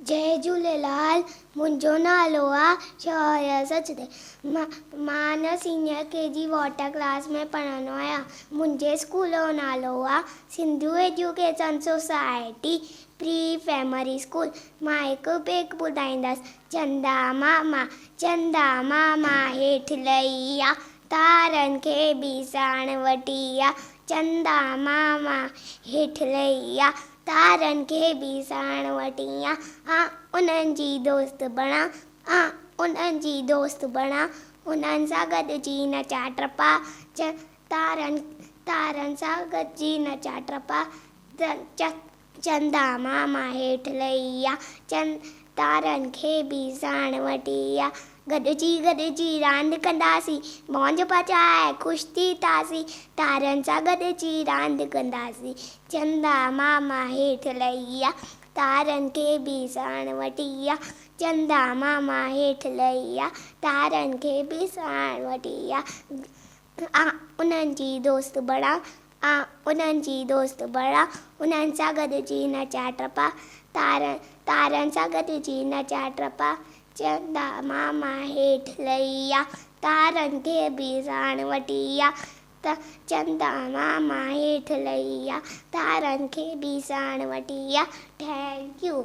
जय झूलेलाल। मुंहिंजो नालो आहे शौर्य सचदेव। मां न सीनियर KG वाटर क्लास में पढ़ंदो आहियां। मुंहिंजे स्कूल जो नालो आहे Sindhu education society pre primary school. मां हिकु पेक ॿुधाईंदसि। चंदा मामा हेठि लही आ, तारनि खे बि साण वठी आ। चंदा मामा हेठि लही आ, तारनि खे बि साण वठी आ। उन्हनि जी दोस्त बणा, उन्हनि सां गॾिजी नचा टपा। तारनि सां गॾिजी नचा टपा। चंदा मामा हेठि लही आ, तारनि खे बि साण वठी आ। गॾिजी रांदि कंदासीं, मौज पचाए ख़ुशि थींदासीं। तारनि सां गॾिजी रांदि कंदासीं। चंदा मामा हेठि लही आ, तारनि खे बि साण वठी आ। चंदा मामा हेठि लही आ, तारनि खे बि साण वठी आ। उन्हनि जी दोस्त बणा, उन्हनि सां गॾिजी नचा टपा। तारनि सां गॾिजी नचा टपा। चंदा मामा हेठि लही आ, तारनि खे बि साण वठी आ। चंदा मामा हेठि लही आ, तारनि खे बि साण वठी आ। Thank U.